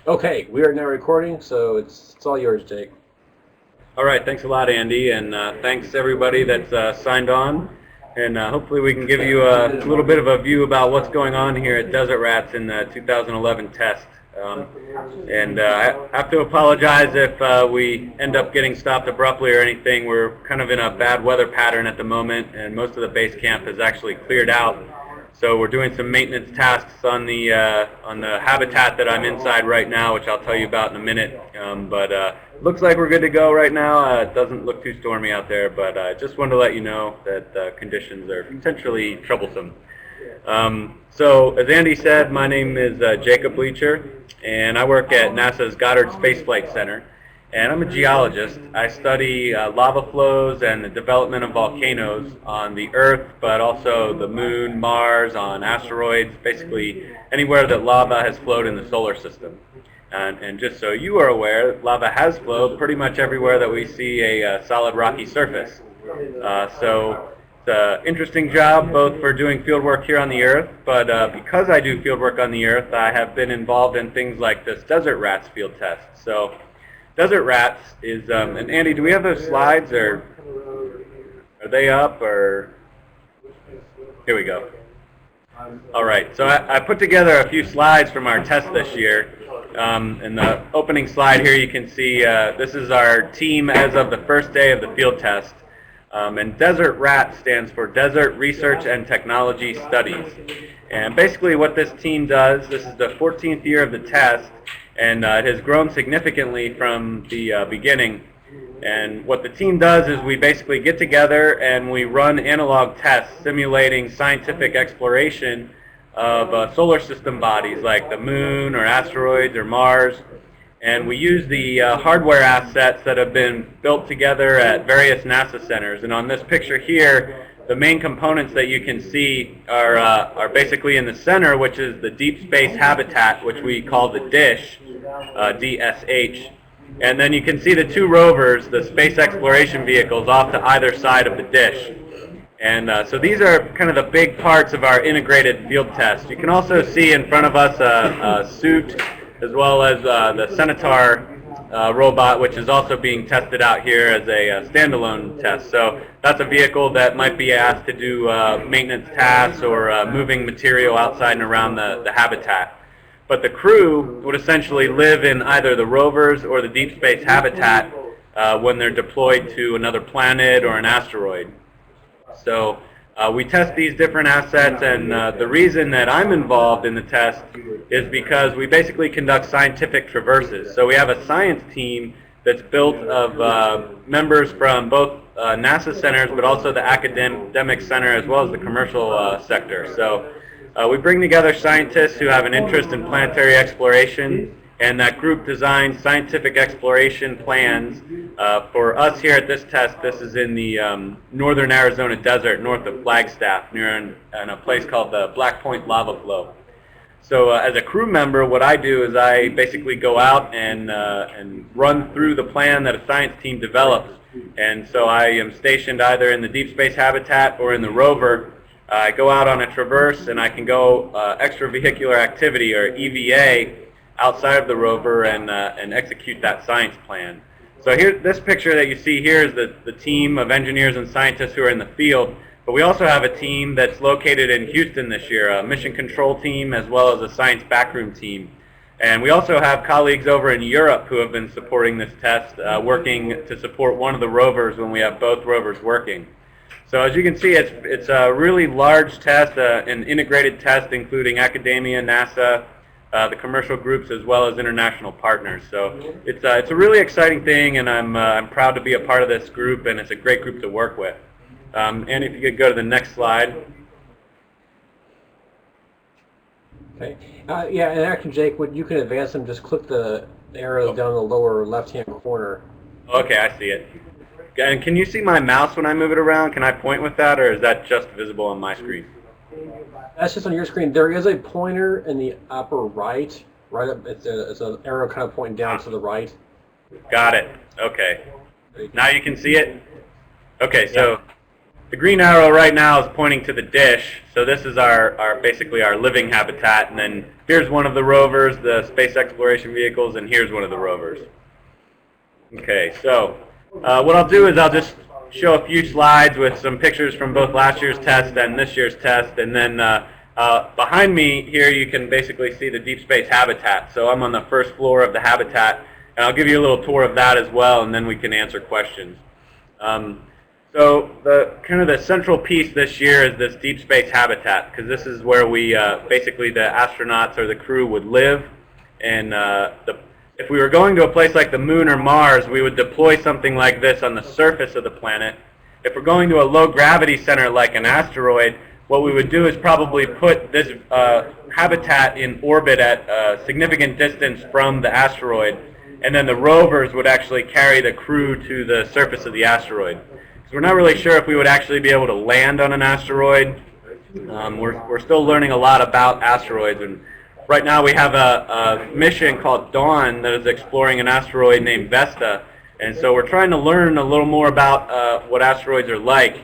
Okay, we are now recording, so it's all yours, Jake. All right, thanks a lot, Andy, and thanks everybody that's signed on. And hopefully we can give you a little bit of a view about what's going on here at Desert Rats in the 2011 test. Um, and I have to apologize if we end up getting stopped abruptly or anything. We're kind of in a bad weather pattern at the moment, and most of the base camp is actually cleared out. So we're doing some maintenance tasks on the habitat that I'm inside right now, which I'll tell you about in a minute. But looks like we're good to go right now. It doesn't look too stormy out there, but I just wanted to let you know that conditions are potentially troublesome. So as Andy said, my name is Jacob Bleacher, and I work at NASA's Goddard Space Flight Center. And I'm a geologist. I study lava flows and the development of volcanoes on the Earth, but also the Moon, Mars, on asteroids, basically anywhere that lava has flowed in the solar system. And just so you are aware, lava has flowed pretty much everywhere that we see a solid rocky surface. So it's an interesting job both for doing field work here on the Earth, but because I do field work on the Earth, I have been involved in things like this Desert Rats field test. So Desert Rats is, and Andy, do we have those slides, or are they up, or? Here we go. All right, so I put together a few slides from our test this year. In the opening slide here, you can see this is our team as of the first day of the field test. And Desert Rat stands for Desert Research and Technology Studies. And basically what this team does, this is the 14th year of the test, and it has grown significantly from the beginning. And what the team does is we basically get together and we run analog tests simulating scientific exploration of solar system bodies like the Moon or asteroids or Mars. And we use the hardware assets that have been built together at various NASA centers. And on this picture here, the main components that you can see are basically in the center, which is the deep space habitat, which we call the DISH, DSH. And then you can see the two rovers, the space exploration vehicles, off to either side of the DISH. And so these are kind of the big parts of our integrated field test. You can also see in front of us a suit, as well as the Centaur robot, which is also being tested out here as a standalone test. So that's a vehicle that might be asked to do maintenance tasks or moving material outside and around the habitat. But the crew would essentially live in either the rovers or the deep space habitat when they're deployed to another planet or an asteroid. So we test these different assets, and the reason that I'm involved in the test is because we basically conduct scientific traverses. So we have a science team that's built of members from both NASA centers, but also the academic center as well as the commercial sector. So we bring together scientists who have an interest in planetary exploration, and that group designs scientific exploration plans. For us here at this test, this is in the northern Arizona desert north of Flagstaff, near in a place called the Black Point Lava Flow. So as a crew member, what I do is I basically go out and run through the plan that a science team develops. And so I am stationed either in the deep space habitat or in the rover. I go out on a traverse, and I can go extravehicular activity, or EVA, outside of the rover and execute that science plan. So here, this picture that you see here is the team of engineers and scientists who are in the field. But we also have a team that's located in Houston this year, a mission control team as well as a science backroom team. And we also have colleagues over in Europe who have been supporting this test, working to support one of the rovers when we have both rovers working. So as you can see, it's a really large test, an integrated test including academia, NASA, the commercial groups, as well as international partners. So it's a really exciting thing, and I'm proud to be a part of this group, and it's a great group to work with. And if you could go to the next slide. Okay. Yeah, and actually, Jake, you can advance them. Just click the arrows down in the lower left-hand corner. Okay, I see it. And can you see my mouse when I move it around? Can I point with that, or is that just visible on my screen? That's just on your screen. There is a pointer in the upper right. Right up, it's an arrow kind of pointing down to the right. Got it. Okay. Now you can see it? Okay, so The green arrow right now is pointing to the dish, so this is basically our living habitat, and then here's one of the rovers, the space exploration vehicles, and here's one of the rovers. Okay, so what I'll do is I'll just show a few slides with some pictures from both last year's test and this year's test, and then behind me here you can basically see the deep space habitat. So I'm on the first floor of the habitat, and I'll give you a little tour of that as well, and then we can answer questions. So the central piece this year is this deep space habitat, because this is where we basically the astronauts or the crew would live, and if we were going to a place like the moon or Mars, we would deploy something like this on the surface of the planet. If we're going to a low gravity center like an asteroid, what we would do is probably put this habitat in orbit at a significant distance from the asteroid, and then the rovers would actually carry the crew to the surface of the asteroid. So we're not really sure if we would actually be able to land on an asteroid. We're still learning a lot about asteroids, and right now we have a mission called Dawn that is exploring an asteroid named Vesta, and so we're trying to learn a little more about what asteroids are like.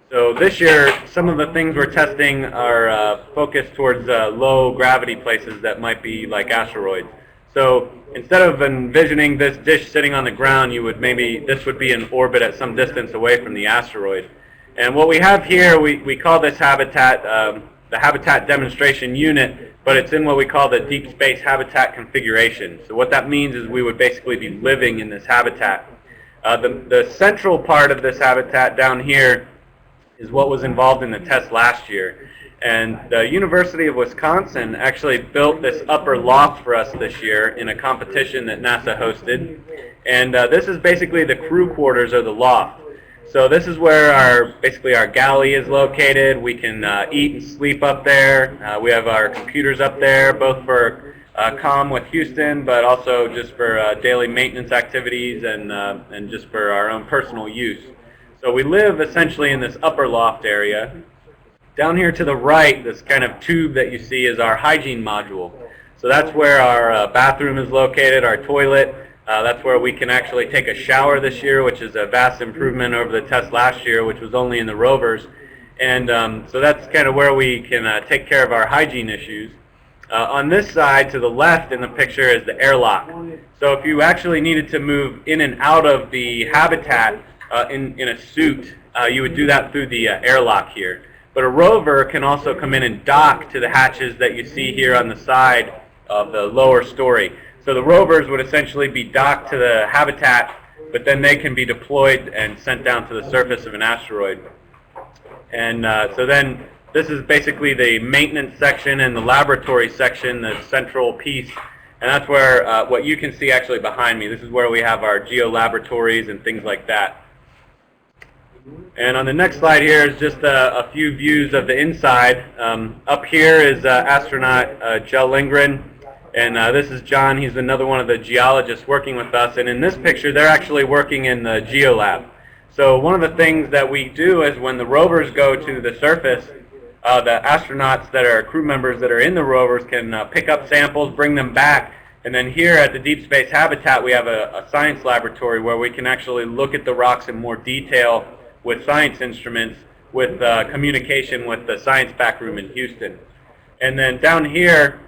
So this year, some of the things we're testing are focused towards low gravity places that might be like asteroids. So instead of envisioning this dish sitting on the ground, this would be in orbit at some distance away from the asteroid. And what we have here, we call this habitat the Habitat Demonstration Unit, but it's in what we call the Deep Space Habitat Configuration. So what that means is we would basically be living in this habitat. The central part of this habitat down here is what was involved in the test last year. And the University of Wisconsin actually built this upper loft for us this year in a competition that NASA hosted. And this is basically the crew quarters or the loft. So this is where basically our galley is located. We can eat and sleep up there. We have our computers up there, both for comm with Houston, but also just for daily maintenance activities and just for our own personal use. So we live essentially in this upper loft area. Down here to the right, this kind of tube that you see is our hygiene module. So that's where our bathroom is located, our toilet. That's where we can actually take a shower this year, which is a vast improvement over the test last year, which was only in the rovers. And so that's kind of where we can take care of our hygiene issues. On this side, to the left in the picture, is the airlock. So if you actually needed to move in and out of the habitat in a suit, you would do that through the airlock here. But a rover can also come in and dock to the hatches that you see here on the side of the lower story. So the rovers would essentially be docked to the habitat, but then they can be deployed and sent down to the surface of an asteroid. And so then this is basically the maintenance section and the laboratory section, the central piece. And that's where what you can see actually behind me. This is where we have our geo-laboratories and things like that. And on the next slide here is just a few views of the inside. Up here is astronaut Jel Lindgren, and this is John. He's another one of the geologists working with us. And in this picture, they're actually working in the geolab. So one of the things that we do is when the rovers go to the surface, the astronauts that are crew members that are in the rovers can pick up samples, bring them back. And then here at the Deep Space Habitat, we have a science laboratory where we can actually look at the rocks in more detail with science instruments, with communication with the science back room in Houston. And then down here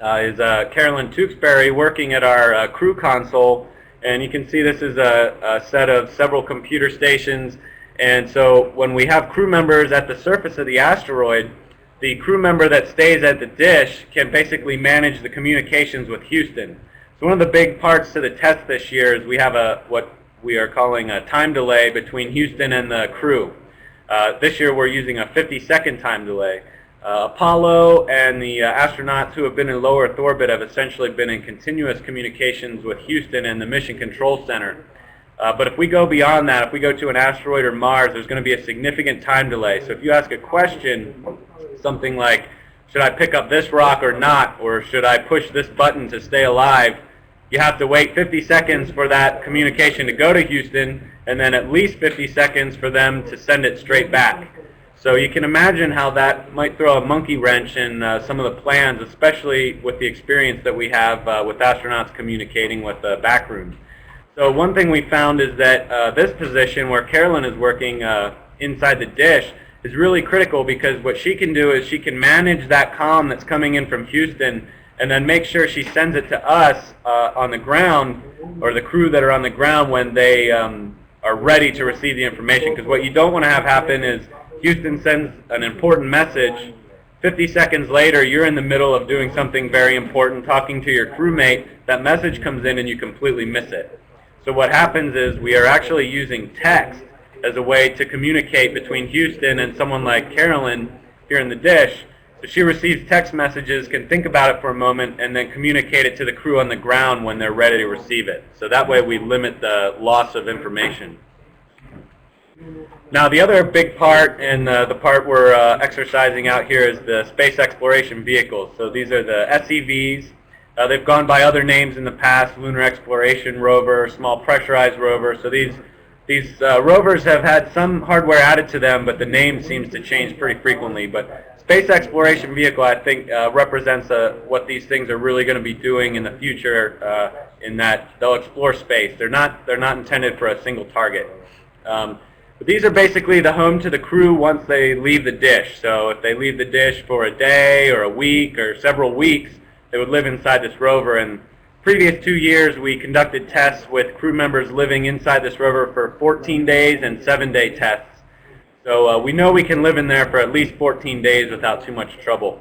is Carolyn Tewksbury working at our crew console, and you can see this is a set of several computer stations. And so when we have crew members at the surface of the asteroid, the crew member that stays at the dish can basically manage the communications with Houston. So one of the big parts to the test this year is we have what we are calling a time delay between Houston and the crew. This year we're using a 50-second time delay. Apollo and the astronauts who have been in low Earth orbit have essentially been in continuous communications with Houston and the Mission Control Center. But if we go beyond that, if we go to an asteroid or Mars, there's going to be a significant time delay. So if you ask a question, something like, should I pick up this rock or not, or should I push this button to stay alive, you have to wait 50 seconds for that communication to go to Houston, and then at least 50 seconds for them to send it straight back. So you can imagine how that might throw a monkey wrench in some of the plans, especially with the experience that we have with astronauts communicating with the backroom. So one thing we found is that this position where Carolyn is working inside the dish is really critical, because what she can do is she can manage that comm that's coming in from Houston and then make sure she sends it to us on the ground, or the crew that are on the ground, when they are ready to receive the information. Because what you don't want to have happen is Houston sends an important message, 50 seconds later you're in the middle of doing something very important, talking to your crewmate, that message comes in and you completely miss it. So what happens is we are actually using text as a way to communicate between Houston and someone like Carolyn here in the dish. So she receives text messages, can think about it for a moment, and then communicate it to the crew on the ground when they're ready to receive it. So that way we limit the loss of information. Now the other big part, and the part we're exercising out here, is the space exploration vehicles. So these are the SEVs. They've gone by other names in the past: Lunar Exploration Rover, Small Pressurized Rover. So these rovers have had some hardware added to them, but the name seems to change pretty frequently. But space exploration vehicle, I think, represents what these things are really going to be doing in the future, in that they'll explore space. They're not intended for a single target. But these are basically the home to the crew once they leave the dish. So if they leave the dish for a day or a week or several weeks, they would live inside this rover. And previous 2 years, we conducted tests with crew members living inside this rover for 14 days and 7-day tests. So we know we can live in there for at least 14 days without too much trouble.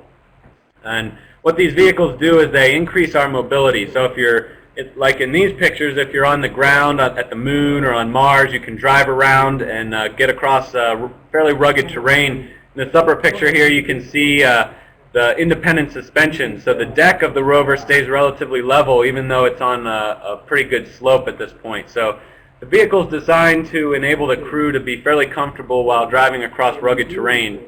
And what these vehicles do is they increase our mobility. So if you're, like in these pictures, if you're on the ground at the moon or on Mars, you can drive around and get across fairly rugged terrain. In this upper picture here, you can see the independent suspension. So the deck of the rover stays relatively level, even though it's on a pretty good slope at this point. So the vehicle is designed to enable the crew to be fairly comfortable while driving across rugged terrain.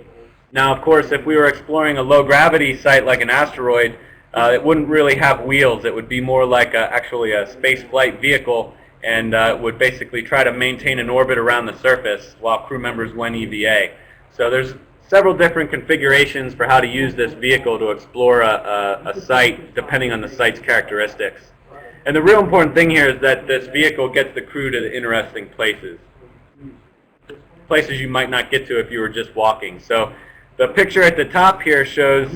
Now, of course, if we were exploring a low-gravity site like an asteroid, it wouldn't really have wheels. It would be more like actually a space flight vehicle, and would basically try to maintain an orbit around the surface while crew members went EVA. So there's several different configurations for how to use this vehicle to explore a site depending on the site's characteristics. And the real important thing here is that this vehicle gets the crew to the interesting places. Places you might not get to if you were just walking. So the picture at the top here shows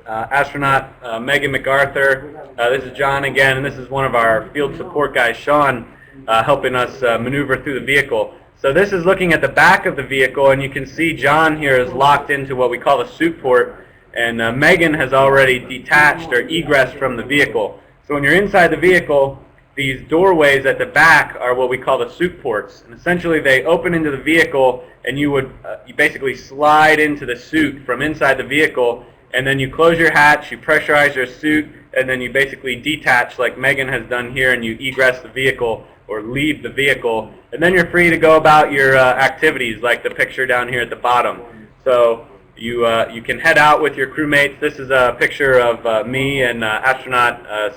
astronaut Megan MacArthur. This is John again, and this is one of our field support guys, Sean, helping us maneuver through the vehicle. So this is looking at the back of the vehicle, and you can see John here is locked into what we call the suit port, and Megan has already detached or egressed from the vehicle. So when you're inside the vehicle, these doorways at the back are what we call the suit ports, and essentially they open into the vehicle, and you basically slide into the suit from inside the vehicle, and then you close your hatch, you pressurize your suit, and then you basically detach like Megan has done here, and you egress the vehicle or leave the vehicle, and then you're free to go about your activities, like the picture down here at the bottom. So you can head out with your crewmates. This is a picture of me and astronaut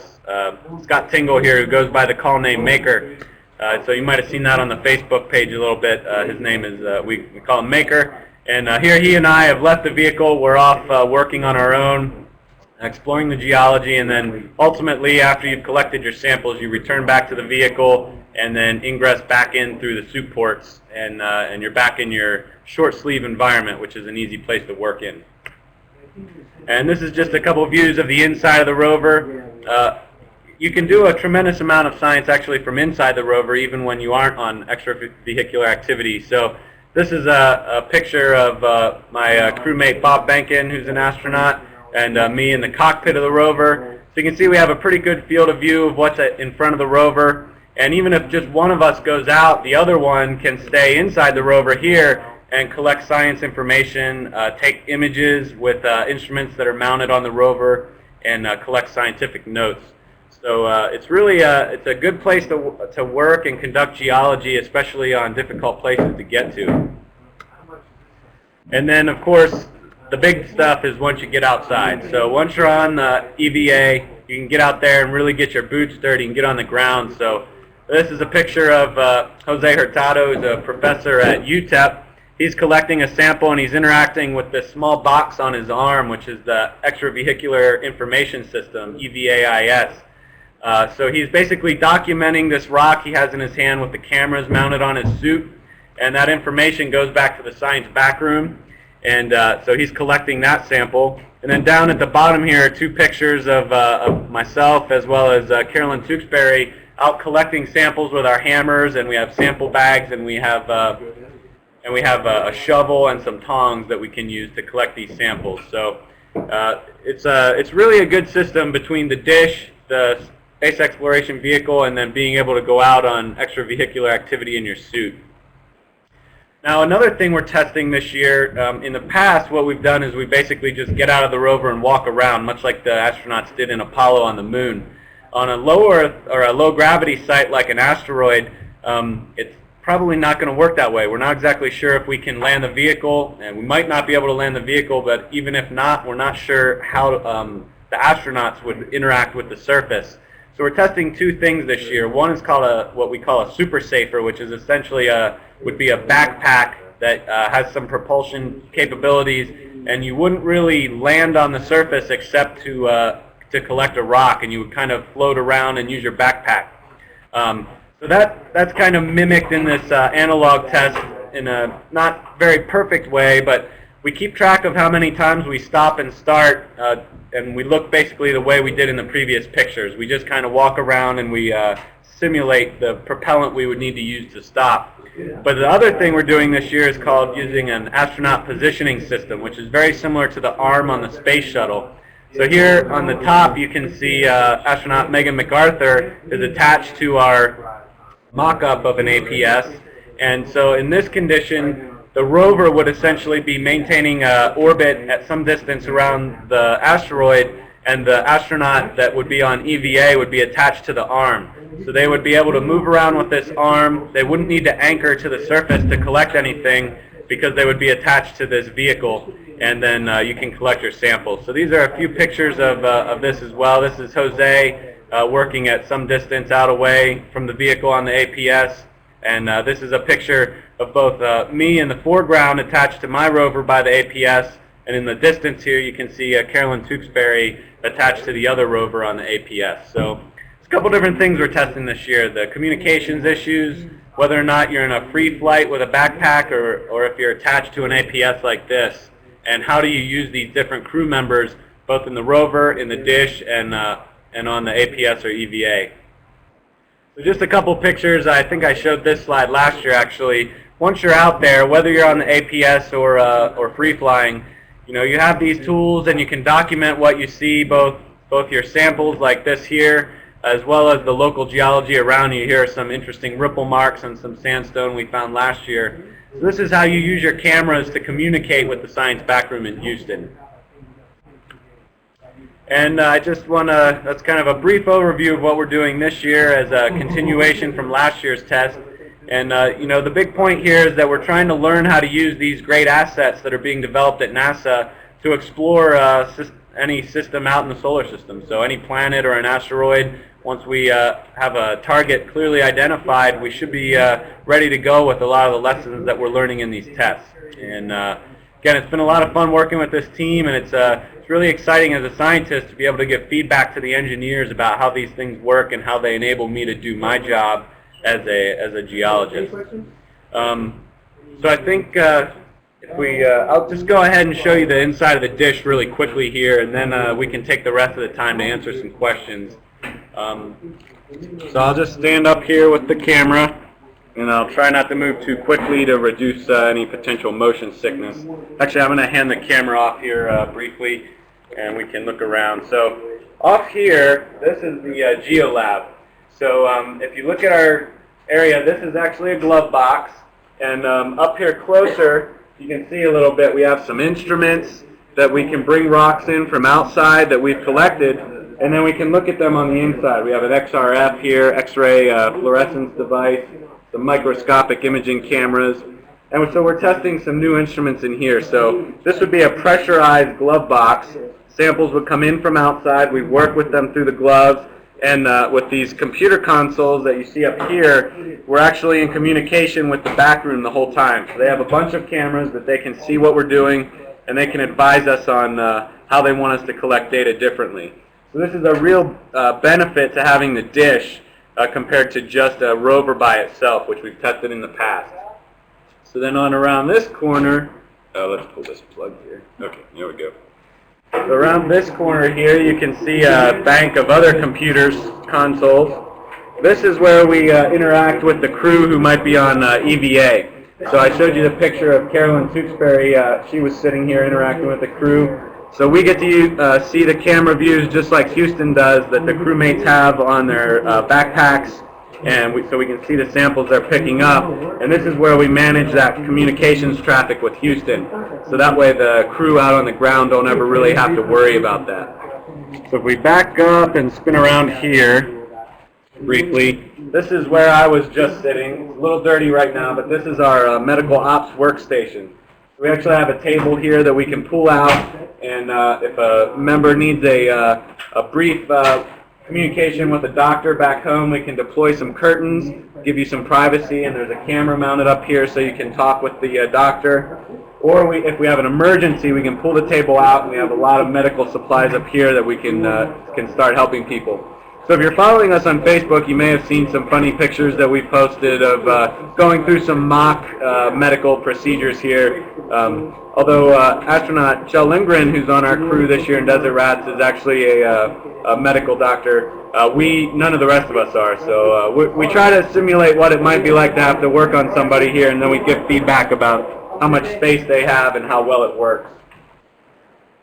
Scott Tingle here, who goes by the call name Maker. So you might have seen that on the Facebook page a little bit. His name is, we call him Maker. And here he and I have left the vehicle. We're off working on our own, exploring the geology, and then ultimately, after you've collected your samples, you return back to the vehicle and then ingress back in through the suit ports, and you're back in your short sleeve environment, which is an easy place to work in. And this is just a couple views of the inside of the rover. You can do a tremendous amount of science actually from inside the rover, even when you aren't on extravehicular activity. So this is a picture of my crewmate Bob Benkin, who's an astronaut, and me in the cockpit of the rover. So you can see we have a pretty good field of view of what's in front of the rover. And even if just one of us goes out, the other one can stay inside the rover here and collect science information, take images with instruments that are mounted on the rover, and collect scientific notes. So it's really it's a good place to work and conduct geology, especially on difficult places to get to. And then, of course, the big stuff is once you get outside. So once you're on EVA, you can get out there and really get your boots dirty and get on the ground. So this is a picture of Jose Hurtado, who's a professor at UTEP. He's collecting a sample and he's interacting with this small box on his arm, which is the Extravehicular Information System, EVAIS. So he's basically documenting this rock he has in his hand with the cameras mounted on his suit. and that information goes back to the science backroom, and so he's collecting that sample. And then down at the bottom here are 2 pictures of myself as well as Carolyn Tewksbury out collecting samples with our hammers, and we have sample bags, and we have a shovel and some tongs that we can use to collect these samples. So it's really a good system between the dish, the space exploration vehicle, and then being able to go out on extravehicular activity in your suit. Now, another thing we're testing this year, in the past what we've done is we basically just get out of the rover and walk around, much like the astronauts did in Apollo on the moon. On a low Earth or a low gravity site like an asteroid, it's probably not going to work that way. We're not exactly sure if we can land the vehicle, and we might not be able to land the vehicle, but even if not, we're not sure how the astronauts would interact with the surface. So we're testing 2 things this year. One is called what we call a super safer, which is essentially would be a backpack that has some propulsion capabilities, and you wouldn't really land on the surface except to collect a rock, and you would kind of float around and use your backpack. So that's kind of mimicked in this analog test in a not very perfect way, but we keep track of how many times we stop and start, and we look basically the way we did in the previous pictures. We just kind of walk around and we simulate the propellant we would need to use to stop. But the other thing we're doing this year is called using an astronaut positioning system, which is very similar to the arm on the space shuttle. So here on the top you can see astronaut Megan MacArthur is attached to our mock-up of an APS. And so in this condition, the rover would essentially be maintaining orbit at some distance around the asteroid, and the astronaut that would be on EVA would be attached to the arm. So they would be able to move around with this arm. They wouldn't need to anchor to the surface to collect anything because they would be attached to this vehicle, and then you can collect your samples. So these are a few pictures of this as well. This is Jose working at some distance out away from the vehicle on the APS. And this is a picture of both me in the foreground attached to my rover by the APS, and in the distance here you can see Carolyn Tewksbury attached to the other rover on the APS. So it's a couple different things we're testing this year. The communications issues, whether or not you're in a free flight with a backpack or if you're attached to an APS like this, and how do you use these different crew members both in the rover, in the dish, and on the APS or EVA. So just a couple pictures. I think I showed this slide last year actually. Once you're out there, whether you're on the APS or free flying, you have these tools and you can document what you see, both your samples like this here, as well as the local geology around you. Here are some interesting ripple marks on some sandstone we found last year. So this is how you use your cameras to communicate with the science backroom in Houston. And I just want to, that's kind of a brief overview of what we're doing this year as a continuation from last year's test. And the big point here is that we're trying to learn how to use these great assets that are being developed at NASA to explore any system out in the solar system. So any planet or an asteroid, once we have a target clearly identified, we should be ready to go with a lot of the lessons that we're learning in these tests. And again, it's been a lot of fun working with this team, and it's really exciting as a scientist to be able to give feedback to the engineers about how these things work and how they enable me to do my job as a geologist. So I think if we, I'll just go ahead and show you the inside of the dish really quickly here, and then we can take the rest of the time to answer some questions. So I'll just stand up here with the camera, and I'll try not to move too quickly to reduce any potential motion sickness. Actually, I'm going to hand the camera off here briefly, and we can look around. So off here, this is the GeoLab. So if you look at our area, this is actually a glove box. And up here closer, you can see a little bit, we have some instruments that we can bring rocks in from outside that we've collected, and then we can look at them on the inside. We have an XRF here, X-ray fluorescence device, some microscopic imaging cameras. And so we're testing some new instruments in here. So this would be a pressurized glove box. Samples would come in from outside. We work with them through the gloves. And with these computer consoles that you see up here, we're actually in communication with the back room the whole time. So they have a bunch of cameras that they can see what we're doing, and they can advise us on how they want us to collect data differently. So this is a real benefit to having the dish compared to just a rover by itself, which we've tested in the past. So then on around this corner, let's pull this plug here. Okay, there we go. So around this corner here, you can see a bank of other computers, consoles. This is where we interact with the crew who might be on EVA. So I showed you the picture of Carolyn Tewksbury. She was sitting here interacting with the crew. So we get to see the camera views just like Houston does that the crewmates have on their backpacks, and so we can see the samples they're picking up. And this is where we manage that communications traffic with Houston. So that way the crew out on the ground don't ever really have to worry about that. So if we back up and spin around here briefly, this is where I was just sitting. It's a little dirty right now, but this is our medical ops workstation. We actually have a table here that we can pull out, and if a member needs a brief communication with a doctor back home, we can deploy some curtains, give you some privacy, and there's a camera mounted up here so you can talk with the doctor. Or if we have an emergency, we can pull the table out, and we have a lot of medical supplies up here that we can start helping people. So if you're following us on Facebook, you may have seen some funny pictures that we posted of going through some mock medical procedures here. Although astronaut Kjell Lindgren, who's on our crew this year in Desert Rats, is actually a medical doctor. None of the rest of us are. So we try to simulate what it might be like to have to work on somebody here, and then we give feedback about how much space they have and how well it works.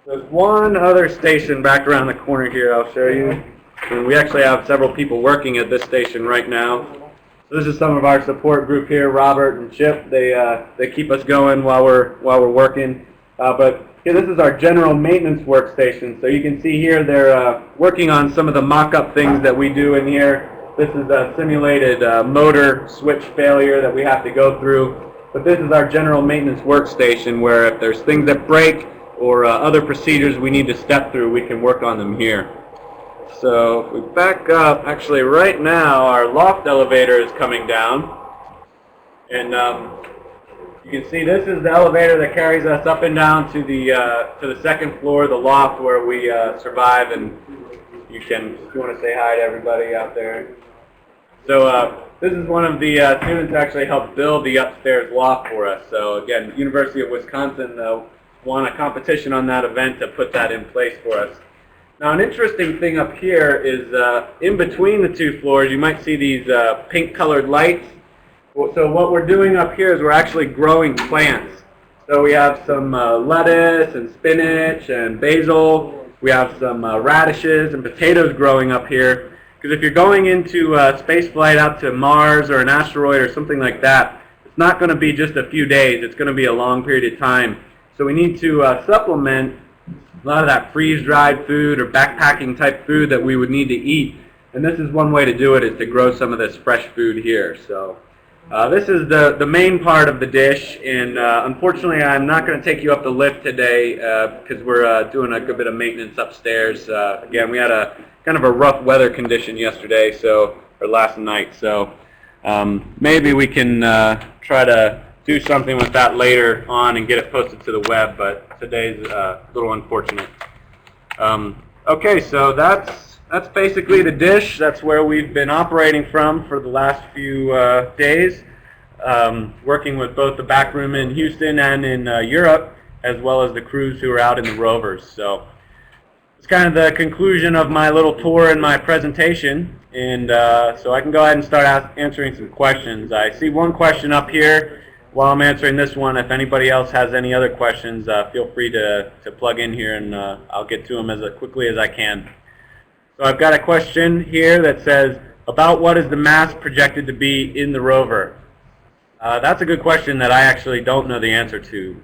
There's one other station back around the corner here I'll show you. And we actually have several people working at this station right now. So this is some of our support group here, Robert and Chip. They keep us going while we're working. But here, this is our general maintenance workstation. So you can see here they're working on some of the mock-up things that we do in here. This is a simulated motor switch failure that we have to go through. But this is our general maintenance workstation, where if there's things that break or other procedures we need to step through, we can work on them here. So if we back up, actually right now our loft elevator is coming down, and you can see this is the elevator that carries us up and down to the second floor, the loft where we survive. And you can, if you want to say hi to everybody out there. So this is one of the students who actually helped build the upstairs loft for us. So again, University of Wisconsin won a competition on that event to put that in place for us. Now, an interesting thing up here is in between the two floors, you might see these pink-colored lights. So what we're doing up here is we're actually growing plants. So we have some lettuce and spinach and basil. We have some radishes and potatoes growing up here. Because if you're going into space flight out to Mars or an asteroid or something like that, it's not going to be just a few days. It's going to be a long period of time. So we need to supplement a lot of that freeze-dried food or backpacking type food that we would need to eat. And this is one way to do it, is to grow some of this fresh food here. So this is the main part of the dish, and unfortunately I'm not going to take you up the lift today because we're doing a good bit of maintenance upstairs. Again, we had a kind of a rough weather condition yesterday, or last night, so maybe we can try to do something with that later on and get it posted to the web, but today's a little unfortunate. Okay, so that's basically the dish. That's where we've been operating from for the last few days, working with both the back room in Houston and in Europe, as well as the crews who are out in the rovers. So it's kind of the conclusion of my little tour and my presentation, and so I can go ahead and start answering some questions. I see one question up here. While I'm answering this one, if anybody else has any other questions, feel free to plug in here, and I'll get to them as quickly as I can. So I've got a question here that says, about what is the mass projected to be in the rover? That's a good question that I actually don't know the answer to.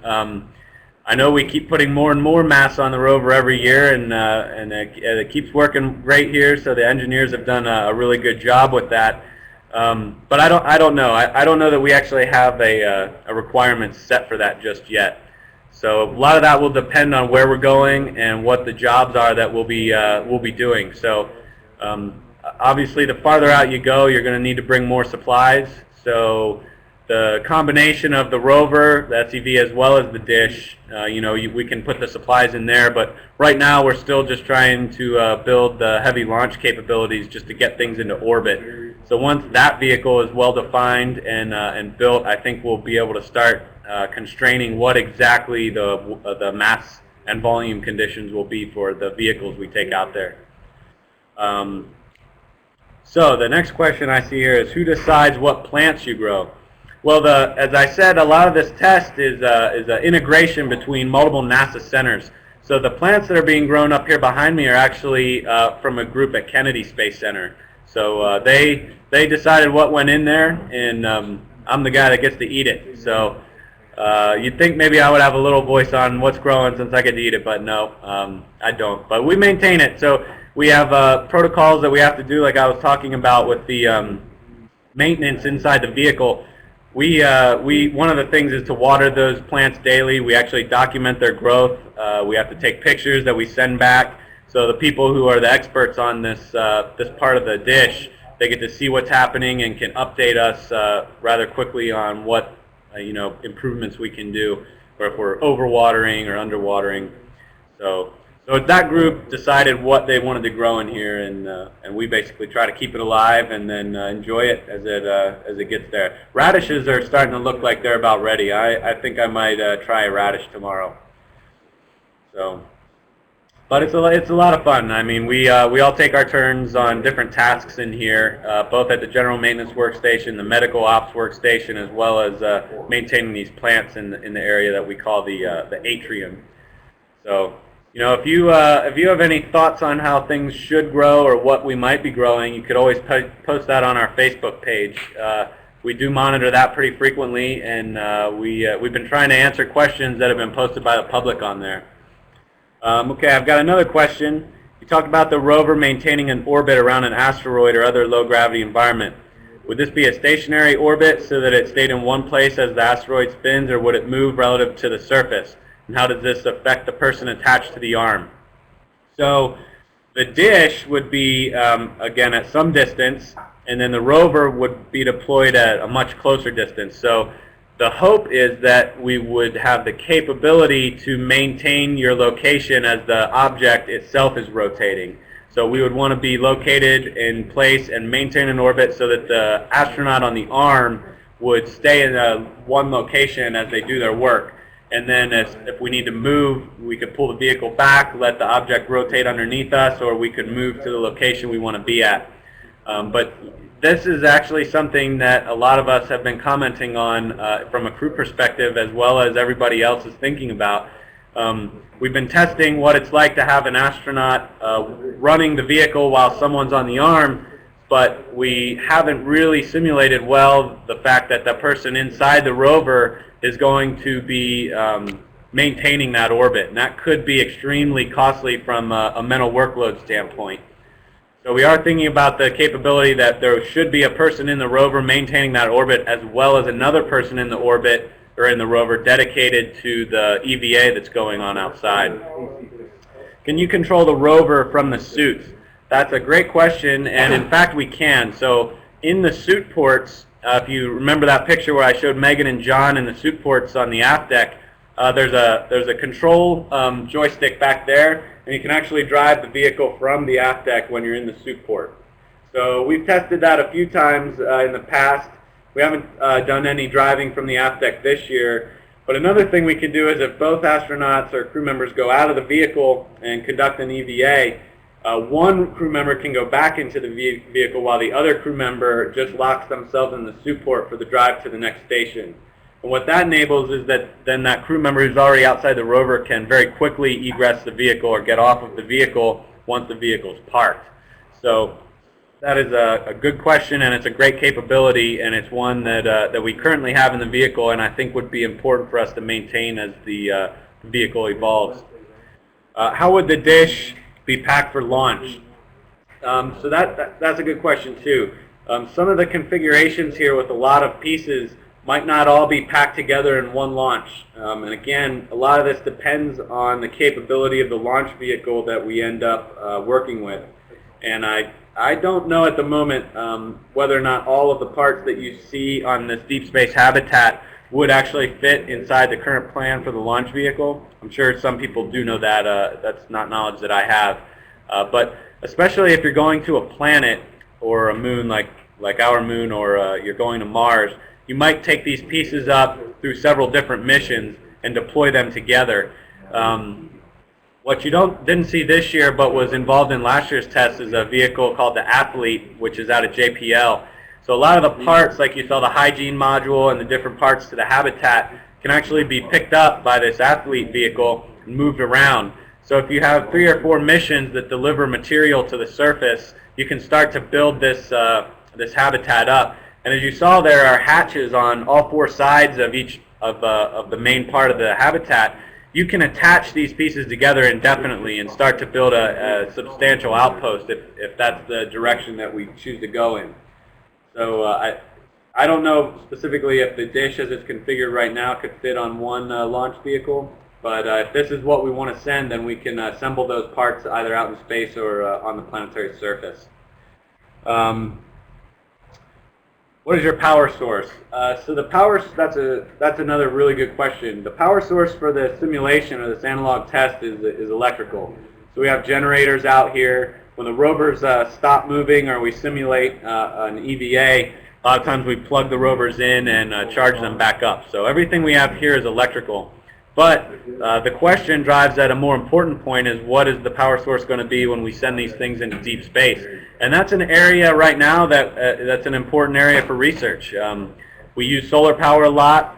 I know we keep putting more and more mass on the rover every year, and it keeps working great here, so the engineers have done a really good job with that. But I don't know. I don't know that we actually have a requirement set for that just yet. So a lot of that will depend on where we're going and what the jobs are that we'll be doing. So obviously, the farther out you go, you're going to need to bring more supplies. So the combination of the rover, the SUV, as well as the dish, we can put the supplies in there, but right now we're still just trying to build the heavy launch capabilities just to get things into orbit. So once that vehicle is well defined and built, I think we'll be able to start constraining what exactly the mass and volume conditions will be for the vehicles we take out there. So the next question I see here is, who decides what plants you grow? Well, as I said, a lot of this test is an integration between multiple NASA centers. So the plants that are being grown up here behind me are actually from a group at Kennedy Space Center. So they decided what went in there, and I'm the guy that gets to eat it. So you'd think maybe I would have a little voice on what's growing since I get to eat it, but no, I don't. But we maintain it. So we have protocols that we have to do, like I was talking about with the maintenance inside the vehicle. One of the things is to water those plants daily. We actually document their growth. We have to take pictures that we send back. So the people who are the experts on this part of the dish, they get to see what's happening and can update us rather quickly on what improvements we can do, or if we're overwatering or underwatering. So that group decided what they wanted to grow in here, and we basically try to keep it alive and then enjoy it as it gets there. Radishes are starting to look like they're about ready. I think I might try a radish tomorrow. So, but it's a lot of fun. I mean, we all take our turns on different tasks in here, both at the general maintenance workstation, the medical ops workstation, as well as maintaining these plants in the area that we call the atrium. So, if you have any thoughts on how things should grow or what we might be growing, you could always post that on our Facebook page. We do monitor that pretty frequently, and we've been trying to answer questions that have been posted by the public on there. Okay, I've got another question. You talked about the rover maintaining an orbit around an asteroid or other low-gravity environment. Would this be a stationary orbit so that it stayed in one place as the asteroid spins, or would it move relative to the surface? And how does this affect the person attached to the arm? So the dish would be, again, at some distance, and then the rover would be deployed at a much closer distance. So the hope is that we would have the capability to maintain your location as the object itself is rotating. So we would want to be located in place and maintain an orbit so that the astronaut on the arm would stay in one location as they do their work. And then if we need to move, we could pull the vehicle back, let the object rotate underneath us, or we could move to the location we want to be at. But this is actually something that a lot of us have been commenting on from a crew perspective, as well as everybody else is thinking about. We've been testing what it's like to have an astronaut running the vehicle while someone's on the arm, but we haven't really simulated well the fact that the person inside the rover is going to be maintaining that orbit, and that could be extremely costly from a mental workload standpoint. So we are thinking about the capability that there should be a person in the rover maintaining that orbit, as well as another person in the orbit or in the rover dedicated to the EVA that's going on outside. Can you control the rover from the suits? That's a great question, and in fact we can. So in the suit ports, if you remember that picture where I showed Megan and John in the suit ports on the aft deck, there's a control joystick back there, and you can actually drive the vehicle from the aft deck when you're in the suit port. So we've tested that a few times in the past. We haven't done any driving from the aft deck this year. But another thing we can do is if both astronauts or crew members go out of the vehicle and conduct an EVA, one crew member can go back into the vehicle while the other crew member just locks themselves in the suit port for the drive to the next station. And what that enables is that then that crew member who's already outside the rover can very quickly egress the vehicle or get off of the vehicle once the vehicle is parked. So that is a good question, and it's a great capability, and it's one that we currently have in the vehicle, and I think would be important for us to maintain as the vehicle evolves. How would the dish be packed for launch? So that's a good question too. Some of the configurations here with a lot of pieces might not all be packed together in one launch. And again, a lot of this depends on the capability of the launch vehicle that we end up working with. And I don't know at the moment whether or not all of the parts that you see on this deep space habitat would actually fit inside the current plan for the launch vehicle. I'm sure some people do know that. That's not knowledge that I have. But especially if you're going to a planet or a moon like our moon, or you're going to Mars, you might take these pieces up through several different missions and deploy them together. What you didn't see this year but was involved in last year's test is a vehicle called the Athlete, which is out of JPL. So a lot of the parts, like you saw the hygiene module and the different parts to the habitat, can actually be picked up by this Athlete vehicle and moved around. So if you have 3 or 4 missions that deliver material to the surface, you can start to build this habitat up. And as you saw, there are hatches on all 4 sides of each of the main part of the habitat. You can attach these pieces together indefinitely and start to build a substantial outpost if that's the direction that we choose to go in. So I don't know specifically if the dish as it's configured right now could fit on one launch vehicle, but if this is what we want to send, then we can assemble those parts either out in space or on the planetary surface. What is your power source? So the power, that's another really good question. The power source for the simulation or this analog test is electrical. So we have generators out here. When the rovers stop moving or we simulate an EVA, a lot of times we plug the rovers in and charge them back up. So everything we have here is electrical. But the question drives at a more important point is, what is the power source going to be when we send these things into deep space? And that's an area right now that's an important area for research. We use solar power a lot.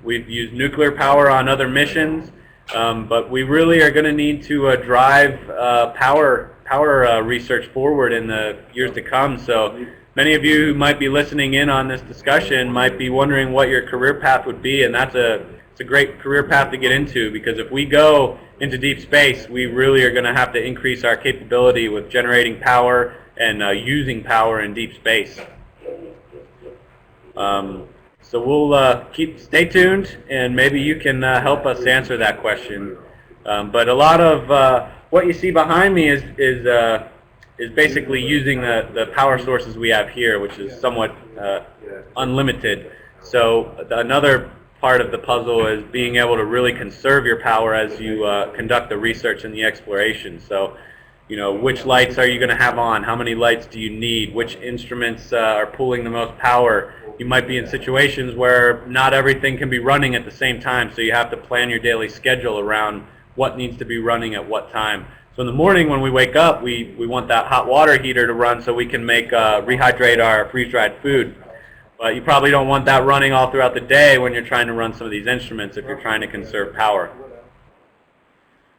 We've used nuclear power on other missions. But we really are going to need to drive power research forward in the years to come. So many of you who might be listening in on this discussion might be wondering what your career path would be, and it's a great career path to get into, because if we go into deep space, we really are going to have to increase our capability with generating power and using power in deep space. So we'll stay tuned, and maybe you can help us answer that question. But a lot of what you see behind me is basically using the power sources we have here, which is somewhat unlimited. So another part of the puzzle is being able to really conserve your power as you conduct the research and the exploration. So, you know, which lights are you going to have on? How many lights do you need? Which instruments are pulling the most power? You might be in situations where not everything can be running at the same time, so you have to plan your daily schedule around what needs to be running at what time. So in the morning when we wake up, we want that hot water heater to run so we can rehydrate our freeze-dried food. But you probably don't want that running all throughout the day when you're trying to run some of these instruments if you're trying to conserve power.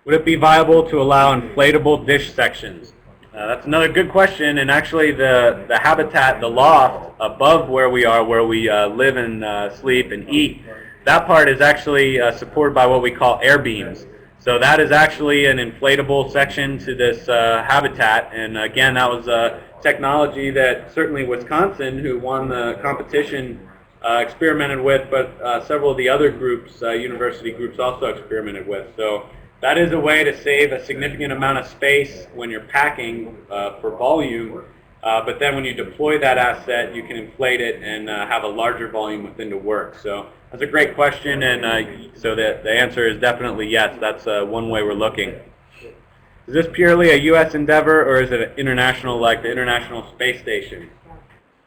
Would it be viable to allow inflatable dish sections? That's another good question, and actually the habitat, the loft above where we are, where we live and sleep and eat, that part is actually supported by what we call air beams. So that is actually an inflatable section to this habitat, and again, that was technology that certainly Wisconsin, who won the competition, experimented with, but several of the other groups, university groups, also experimented with. So that is a way to save a significant amount of space when you're packing for volume, but then when you deploy that asset, you can inflate it and have a larger volume within to work. So that's a great question, and so the answer is definitely yes. That's one way we're looking. Is this purely a U.S. endeavor, or is it international, like the International Space Station?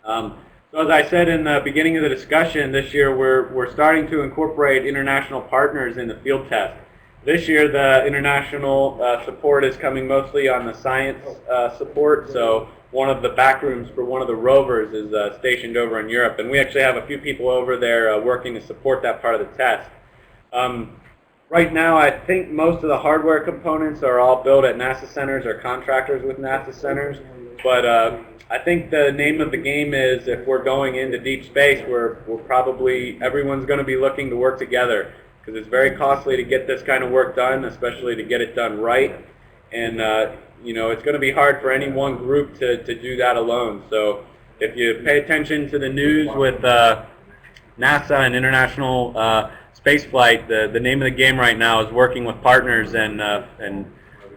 So as I said in the beginning of the discussion, this year we're starting to incorporate international partners in the field test. This year the international support is coming mostly on the science support. So one of the back rooms for one of the rovers is stationed over in Europe, and we actually have a few people over there working to support that part of the test. Right now, I think most of the hardware components are all built at NASA centers or contractors with NASA centers. But I think the name of the game is, if we're going into deep space, we're probably, everyone's going to be looking to work together, because it's very costly to get this kind of work done, especially to get it done right. And you know, it's going to be hard for any one group to do that alone. So if you pay attention to the news with NASA and international spaceflight, the name of the game right now is working with partners and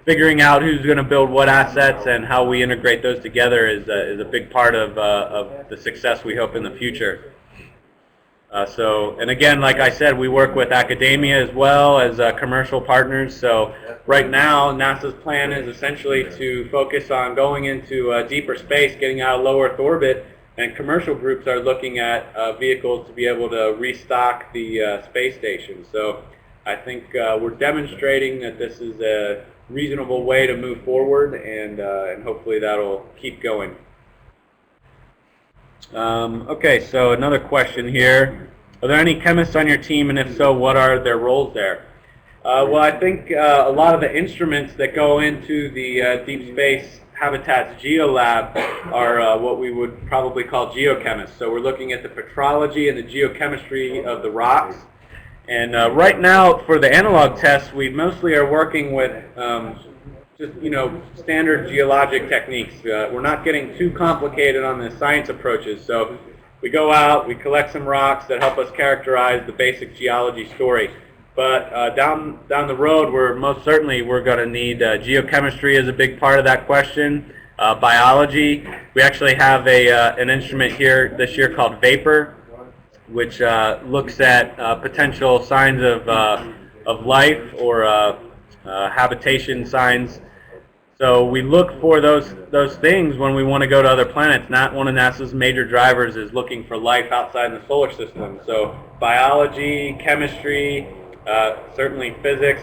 figuring out who's going to build what assets and how we integrate those together is a big part of the success we hope in the future. And again, like I said, we work with academia as well as commercial partners. So right now, NASA's plan is essentially to focus on going into deeper space, getting out of low Earth orbit, and commercial groups are looking at vehicles to be able to restock the space station. So I think we're demonstrating that this is a reasonable way to move forward, and hopefully that'll keep going. Okay, so another question here. Are there any chemists on your team, and if so, what are their roles there? Well, I think a lot of the instruments that go into the Deep Space Habitats GeoLab are what we would probably call geochemists. So we're looking at the petrology and the geochemistry of the rocks. And right now, for the analog tests, we mostly are working with just, standard geologic techniques. We're not getting too complicated on the science approaches. So we go out, we collect some rocks that help us characterize the basic geology story. But down the road, we're going to need geochemistry as a big part of that question. Biology. We actually have an instrument here this year called Vapor, which looks at potential signs of life or habitation signs. So we look for those things when we want to go to other planets. Not one of NASA's major drivers is looking for life outside the solar system. So biology, chemistry, certainly physics,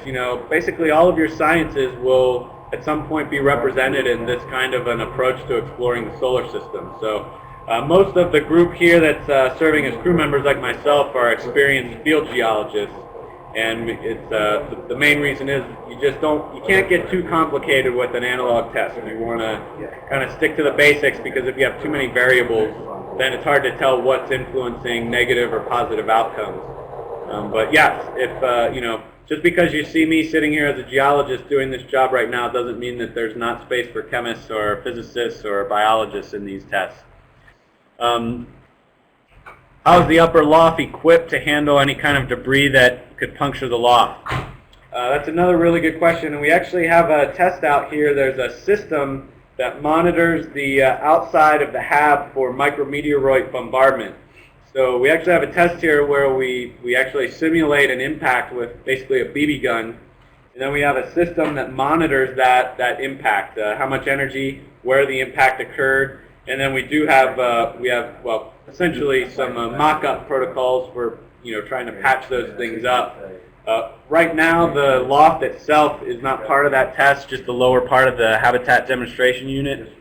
basically all of your sciences will at some point be represented in this kind of an approach to exploring the solar system. So most of the group here that's serving as crew members like myself are experienced field geologists. And it's the main reason is you can't get too complicated with an analog test. You want to kind of stick to the basics, because if you have too many variables, then it's hard to tell what's influencing negative or positive outcomes. But yes, if just because you see me sitting here as a geologist doing this job right now doesn't mean that there's not space for chemists or physicists or biologists in these tests. How is the upper loft equipped to handle any kind of debris that could puncture the loft? That's another really good question, and we actually have a test out here. There's a system that monitors the outside of the hab for micrometeoroid bombardment. So we actually have a test here where we actually simulate an impact with basically a BB gun, and then we have a system that monitors that impact, how much energy, where the impact occurred, and then we do have essentially some mock-up protocols for trying to patch those things up. Right now, the loft itself is not part of that test, just the lower part of the habitat demonstration unit.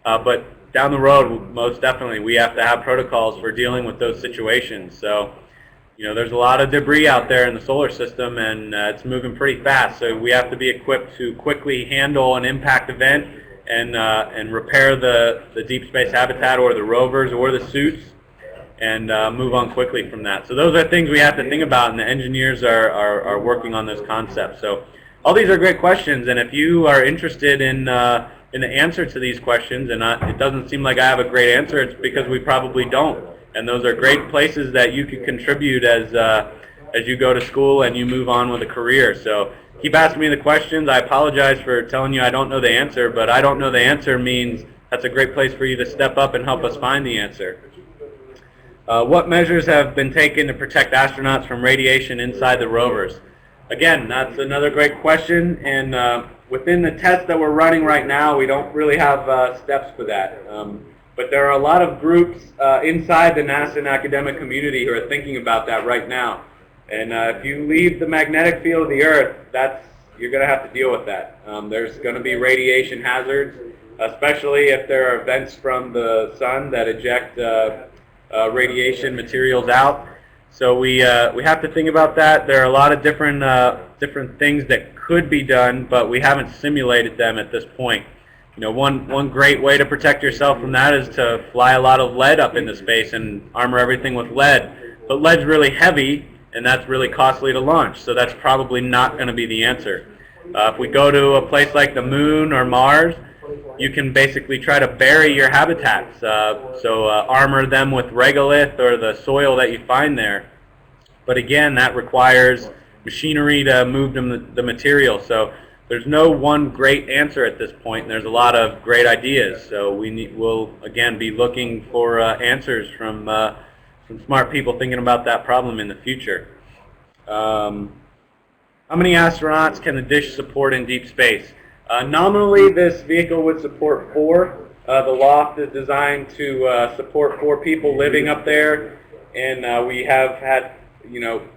But down the road, most definitely, we have to have protocols for dealing with those situations. So, there's a lot of debris out there in the solar system, and it's moving pretty fast. So we have to be equipped to quickly handle an impact event and repair the deep space habitat or the rovers or the suits, and move on quickly from that. So those are things we have to think about, and the engineers are working on those concepts. So all these are great questions, and if you are interested in the answer to these questions, and it doesn't seem like I have a great answer, it's because we probably don't. And those are great places that you can contribute as you go to school and you move on with a career. So keep asking me the questions. I apologize for telling you I don't know the answer, but I don't know the answer means that's a great place for you to step up and help us find the answer. What measures have been taken to protect astronauts from radiation inside the rovers? Again, that's another great question, and within the tests that we're running right now, we don't really have steps for that. But there are a lot of groups inside the NASA and academic community who are thinking about that right now. And if you leave the magnetic field of the Earth, you're going to have to deal with that. There's going to be radiation hazards, especially if there are events from the sun that eject radiation materials out. So we have to think about that. There are a lot of different things that could be done, but we haven't simulated them at this point. One great way to protect yourself from that is to fly a lot of lead up into space and armor everything with lead. But lead's really heavy, and that's really costly to launch, so that's probably not going to be the answer. If we go to a place like the Moon or Mars, you can basically try to bury your habitats, armor them with regolith or the soil that you find there. But again, that requires machinery to move the material. So there's no one great answer at this point, and there's a lot of great ideas. So we'll again be looking for answers from smart people thinking about that problem in the future. How many astronauts can the dish support in deep space? Nominally, this vehicle would support 4. The loft is designed to support 4 people living up there, and we have had,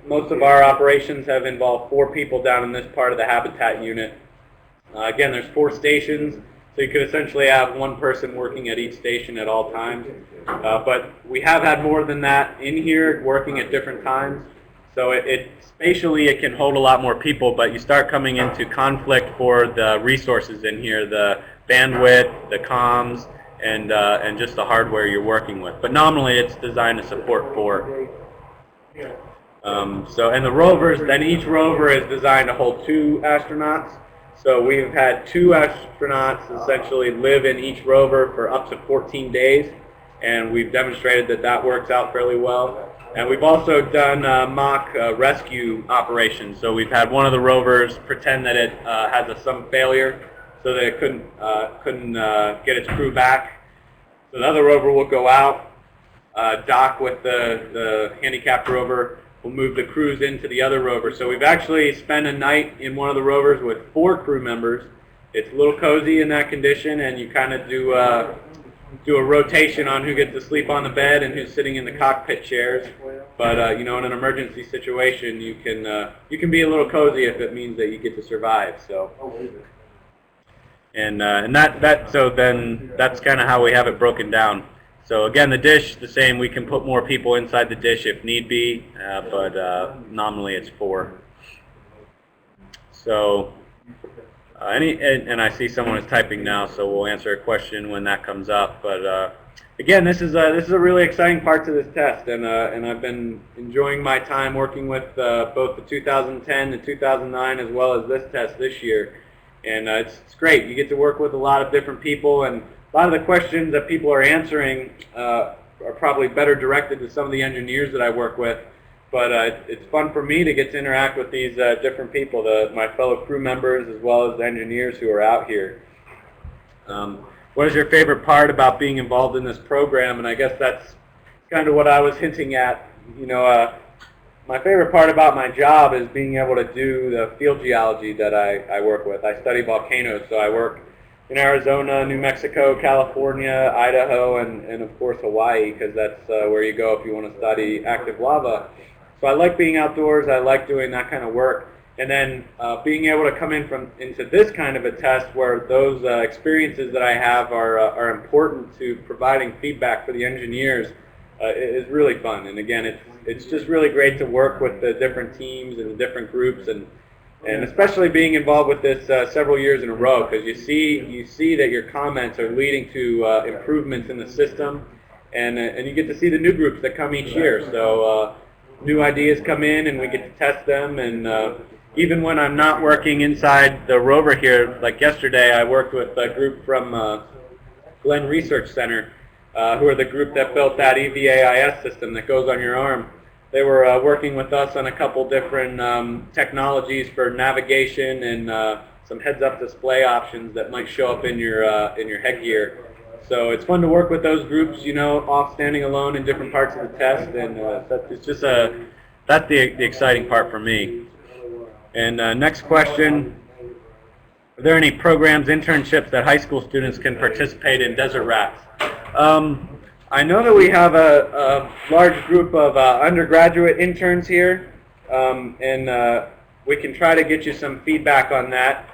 most of our operations have involved 4 people down in this part of the habitat unit. Again, there's 4 stations, so you could essentially have 1 person working at each station at all times. But we have had more than that in here working at different times. So spatially it can hold a lot more people, but you start coming into conflict for the resources in here, the bandwidth, the comms, and just the hardware you're working with. But nominally it's designed to support 4. And the rovers, then each rover is designed to hold 2 astronauts. So we've had 2 astronauts essentially live in each rover for up to 14 days, and we've demonstrated that that works out fairly well. And we've also done mock rescue operations. So we've had one of the rovers pretend that it has some failure, so that it couldn't get its crew back. So the other rover will go out, dock with the handicapped rover. We'll move the crews into the other rover. So we've actually spent a night in one of the rovers with 4 crew members. It's a little cozy in that condition, and you kind of do a rotation on who gets to sleep on the bed and who's sitting in the cockpit chairs. But in an emergency situation, you can be a little cozy if it means that you get to survive. So, and so then that's kind of how we have it broken down. So again, the dish, the same. We can put more people inside the dish if need be, but nominally it's 4. So. And I see someone is typing now, so we'll answer a question when that comes up. But again, this is a really exciting part to this test, and I've been enjoying my time working with both the 2010 and 2009 as well as this test this year. And it's great. You get to work with a lot of different people, and a lot of the questions that people are answering are probably better directed to some of the engineers that I work with. But it's fun for me to get to interact with these different people, my fellow crew members as well as the engineers who are out here. What is your favorite part about being involved in this program? And I guess that's kind of what I was hinting at. My favorite part about my job is being able to do the field geology that I work with. I study volcanoes, so I work in Arizona, New Mexico, California, Idaho, and of course Hawaii, because that's where you go if you want to study active lava. So I like being outdoors. I like doing that kind of work. And then being able to come into this kind of a test where those experiences that I have are important to providing feedback for the engineers is really fun. And again, it's just really great to work with the different teams and the different groups, and especially being involved with this several years in a row, because you see that your comments are leading to improvements in the system, and you get to see the new groups that come each year. So new ideas come in, and we get to test them. And even when I'm not working inside the rover here, like yesterday, I worked with a group from Glenn Research Center, who are the group that built that EVAIS system that goes on your arm. They were working with us on a couple different technologies for navigation and some heads-up display options that might show up in your headgear. So it's fun to work with those groups, off standing alone in different parts of the test, and that's the exciting part for me. And next question: are there any programs, internships that high school students can participate in Desert Rats? I know that we have a large group of undergraduate interns here, and we can try to get you some feedback on that.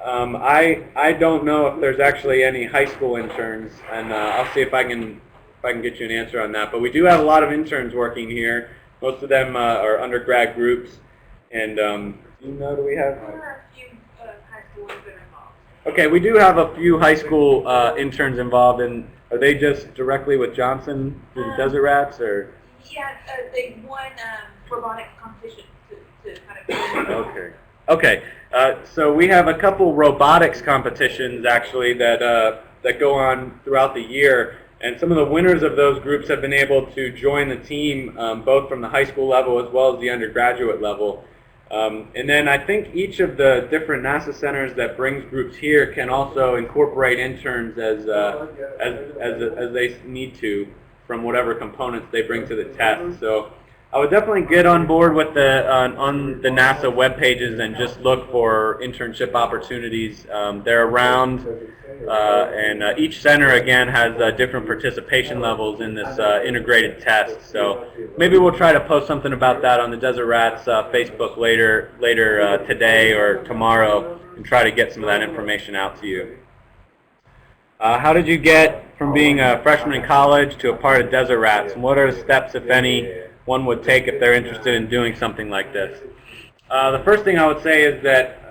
I don't know if there's actually any high school interns, and I'll see if I can get you an answer on that. But we do have a lot of interns working here. Most of them are undergrad groups, and do we have? There are a few high school ones that are involved. Okay, we do have a few high school interns involved, and are they just directly with Johnson through the Desert Rats, or? Yeah, they won robotics competition to kind of. Okay. Okay. So we have a couple robotics competitions actually that go on throughout the year, and some of the winners of those groups have been able to join the team both from the high school level as well as the undergraduate level. And then I think each of the different NASA centers that brings groups here can also incorporate interns as they need to from whatever components they bring to the test. So I would definitely get on board with on the NASA web pages and just look for internship opportunities. They're around, and each center again has different participation levels in this integrated test. So maybe we'll try to post something about that on the Desert Rats Facebook later today or tomorrow, and try to get some of that information out to you. How did you get from being a freshman in college to a part of Desert Rats, and what are the steps, if any, one would take if they're interested in doing something like this? The first thing I would say is that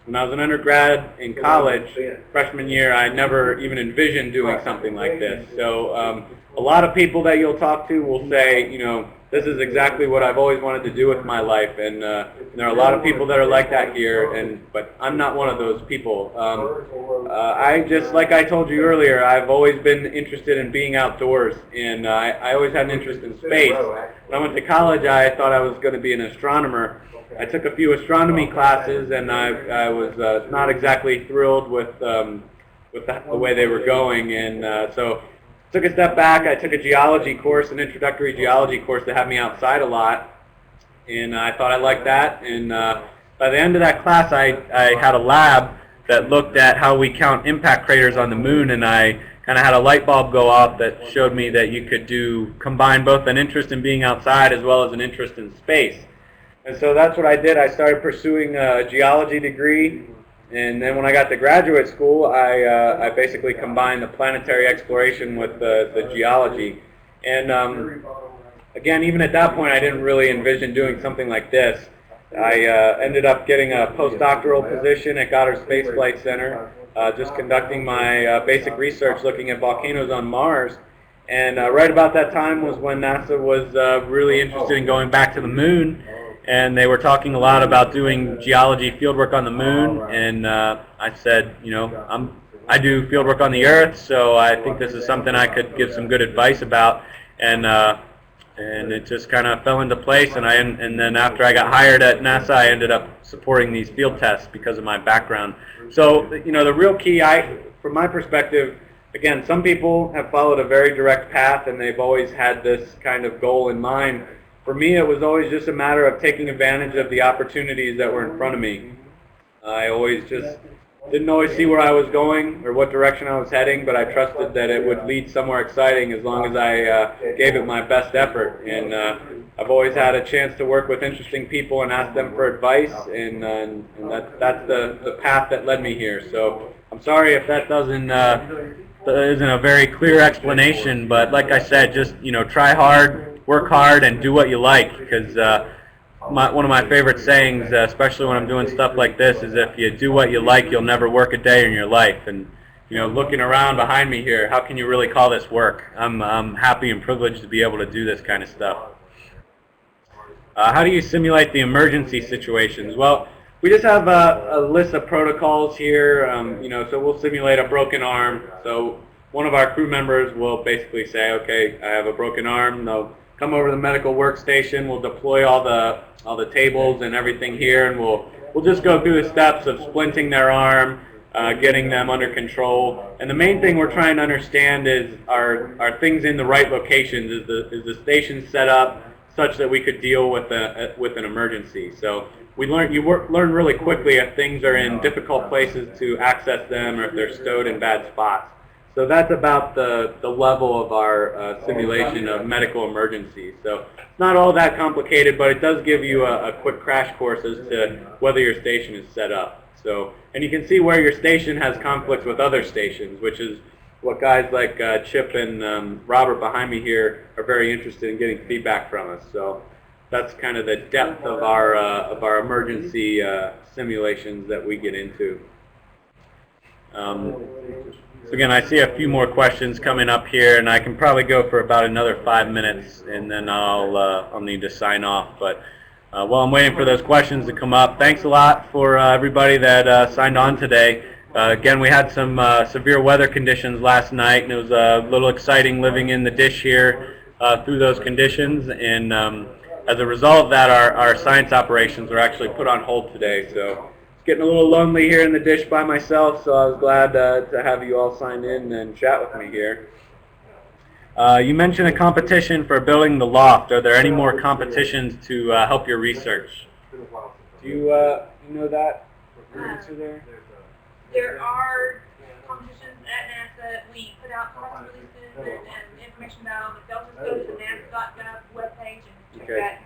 when I was an undergrad in college, freshman year, I never even envisioned doing something like this. So a lot of people that you'll talk to will say, you know, this is exactly what I've always wanted to do with my life, and there are a lot of people that are like that here, but I'm not one of those people. I just, like I told you earlier, I've always been interested in being outdoors, and I always had an interest in space. When I went to college, I thought I was going to be an astronomer. I took a few astronomy classes, and I was not exactly thrilled with the way they were going, and so took a step back. I took a geology course, an introductory geology course that had me outside a lot, and I thought I liked that. And by the end of that class, I had a lab that looked at how we count impact craters on the moon, and I kind of had a light bulb go off that showed me that you could combine both an interest in being outside as well as an interest in space. And so that's what I did. I started pursuing a geology degree. And then when I got to graduate school, I basically combined the planetary exploration with the geology. And again, even at that point, I didn't really envision doing something like this. I ended up getting a postdoctoral position at Goddard Space Flight Center, just conducting my basic research looking at volcanoes on Mars. And right about that time was when NASA was really interested in going back to the moon. And they were talking a lot about doing geology fieldwork on the moon, and I said, you know, I do fieldwork on the Earth, so I think this is something I could give some good advice about, and it just kind of fell into place. And then after I got hired at NASA, I ended up supporting these field tests because of my background. So, you know, the real key, from my perspective, again, some people have followed a very direct path, and they've always had this kind of goal in mind. For me, it was always just a matter of taking advantage of the opportunities that were in front of me. I always just didn't always see where I was going or what direction I was heading, but I trusted that it would lead somewhere exciting as long as I gave it my best effort. And I've always had a chance to work with interesting people and ask them for advice, and that's the path that led me here. So I'm sorry if that isn't a very clear explanation, but like I said, just, you know, try hard, work hard, and do what you like, because one of my favorite sayings, especially when I'm doing stuff like this, is if you do what you like, you'll never work a day in your life. And, you know, looking around behind me here, how can you really call this work? I'm happy and privileged to be able to do this kind of stuff. How do you simulate the emergency situations? Well, we just have a list of protocols here, you know, so we'll simulate a broken arm. So one of our crew members will basically say, okay, I have a broken arm. They'll come over to the medical workstation. We'll deploy all the tables and everything here, and we'll just go through the steps of splinting their arm, getting them under control. And the main thing we're trying to understand is are things in the right locations? Is the station set up such that we could deal with an emergency? So you learn really quickly if things are in difficult places to access them, or if they're stowed in bad spots. So that's about the level of our simulation of medical emergencies. So it's not all that complicated, but it does give you a quick crash course as to whether your station is set up. So, and you can see where your station has conflicts with other stations, which is what guys like Chip and Robert behind me here are very interested in getting feedback from us. So that's kind of the depth of our emergency simulations that we get into. So again, I see a few more questions coming up here, and I can probably go for about another 5 minutes, and then I'll need to sign off. But while I'm waiting for those questions to come up, thanks a lot for everybody that signed on today. Again, we had some severe weather conditions last night, and it was a little exciting living in the dish here through those conditions. And as a result of that, our science operations were actually put on hold today. So it's getting a little lonely here in the dish by myself, so I was glad to have you all sign in and chat with me here. You mentioned a competition for building the loft. Are there any more competitions to help your research? Do you know that answer there? There are competitions at NASA. We put out press releases and information about them. They'll just go to the NASA.gov webpage and check that.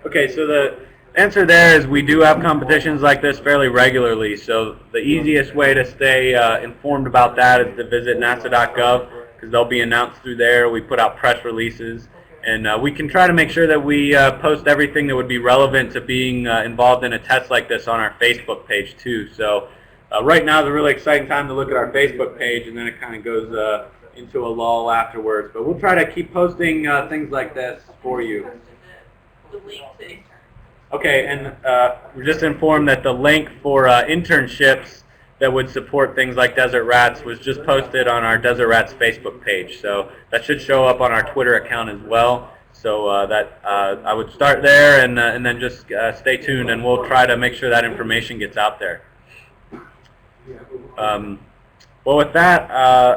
Okay, so the answer there is we do have competitions like this fairly regularly. So the easiest way to stay informed about that is to visit nasa.gov, because they'll be announced through there. We put out press releases, and we can try to make sure that we post everything that would be relevant to being involved in a test like this on our Facebook page too. So right now is a really exciting time to look at our Facebook page, and then it kind of goes into a lull afterwards. But we'll try to keep posting things like this for you. The link to intern. Okay, and we're just informed that the link for internships that would support things like Desert Rats was just posted on our Desert Rats Facebook page. So that should show up on our Twitter account as well. So I would start there and then just stay tuned, and we'll try to make sure that information gets out there. Well, with that,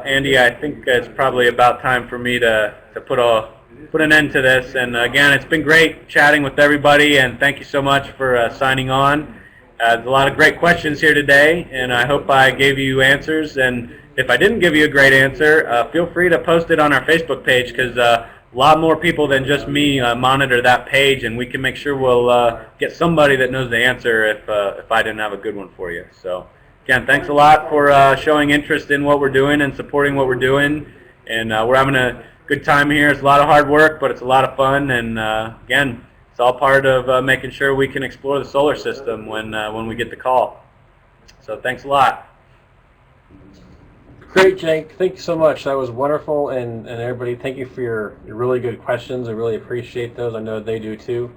Andy, I think it's probably about time for me to put an end to this. And again, it's been great chatting with everybody, and thank you so much for signing on. There's a lot of great questions here today, and I hope I gave you answers. And if I didn't give you a great answer, feel free to post it on our Facebook page, because a lot more people than just me monitor that page, and we can make sure we'll get somebody that knows the answer if I didn't have a good one for you. So again, thanks a lot for showing interest in what we're doing and supporting what we're doing. And we're having a good time here. It's a lot of hard work, but it's a lot of fun. And again, it's all part of making sure we can explore the solar system when we get the call. So thanks a lot. Great, Jake. Thank you so much. That was wonderful. And everybody, thank you for your really good questions. I really appreciate those. I know they do too.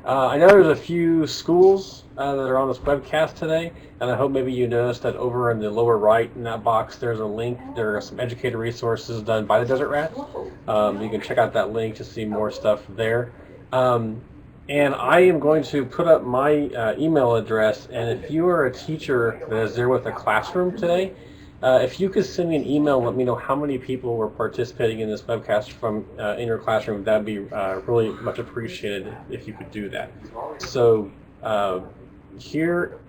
I know there's a few schools that are on this webcast today, and I hope maybe you noticed that over in the lower right in that box there's a link. There are some educator resources done by the Desert Rats. You can check out that link to see more stuff there. And I am going to put up my email address, and if you are a teacher that is there with a classroom today, if you could send me an email and let me know how many people were participating in this webcast from in your classroom, that'd be really much appreciated if you could do that. So here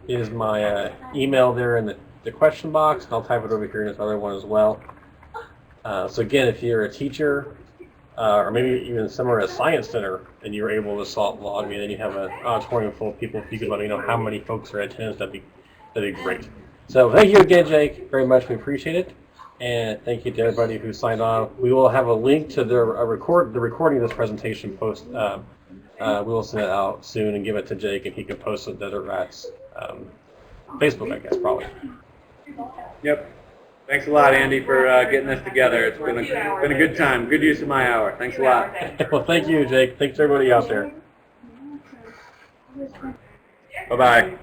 is my email there in the question box, and I'll type it over here in this other one as well. So again, if you're a teacher, or maybe even somewhere at a science center, and you're able to log me, and then you have an auditorium full of people, if you could let me know how many folks are in attendance, that'd be great. So thank you again, Jake, very much. We appreciate it, and thank you to everybody who signed on. We will have a link to the recording of this presentation post. We will send it out soon and give it to Jake, and he can post it on Desert Rats Facebook, I guess, probably. Yep. Thanks a lot, Andy, for getting this together. It's been a good time. Good use of my hour. Thanks a lot. Well, thank you, Jake. Thanks to everybody out there. Bye-bye.